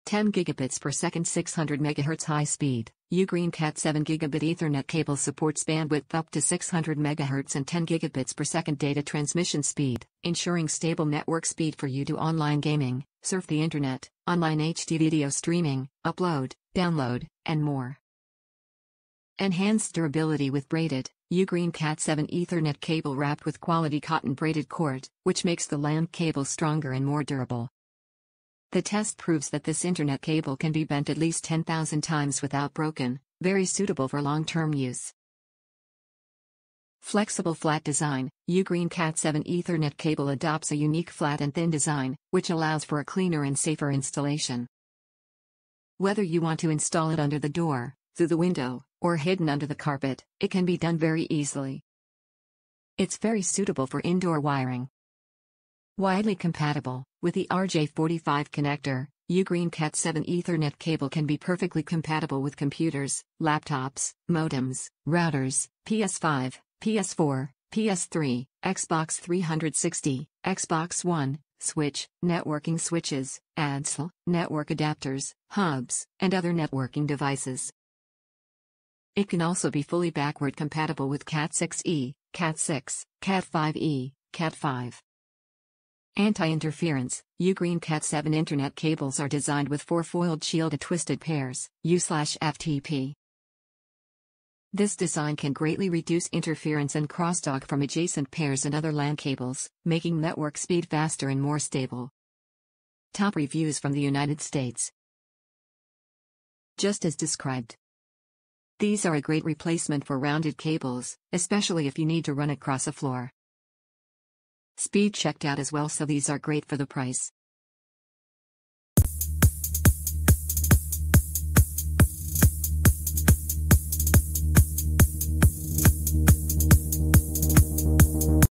10 gigabits per second 600 MHz high speed. UGREEN Cat 7 Gigabit Ethernet cable supports bandwidth up to 600 MHz and 10 gigabits per second data transmission speed, ensuring stable network speed for you to online gaming, surf the internet, online HD video streaming, upload, download, and more. Enhanced durability with Braided. UGREEN Cat 7 Ethernet cable wrapped with quality cotton braided cord, which makes the LAN cable stronger and more durable. The test proves that this internet cable can be bent at least 10,000 times without broken, very suitable for long-term use. Flexible flat design. UGREEN Cat 7 Ethernet cable adopts a unique flat and thin design, which allows for a cleaner and safer installation. Whether you want to install it under the door, through the window, or hidden under the carpet, it can be done very easily. It's very suitable for indoor wiring. Widely compatible. With the RJ45 connector, UGREEN Cat 7 Ethernet cable can be perfectly compatible with computers, laptops, modems, routers, PS5, PS4, PS3, Xbox 360, Xbox One, Switch, networking switches, ADSL, network adapters, hubs, and other networking devices. It can also be fully backward compatible with Cat 6e, Cat 6, Cat 5e, Cat 5. Anti-interference. UGREEN Cat 7 Internet cables are designed with 4 foiled shielded twisted pairs, U/FTP. This design can greatly reduce interference and crosstalk from adjacent pairs and other LAN cables, making network speed faster and more stable. Top reviews from the United States. Just as described. These are a great replacement for rounded cables, especially if you need to run across a floor. Speed checked out as well, so these are great for the price.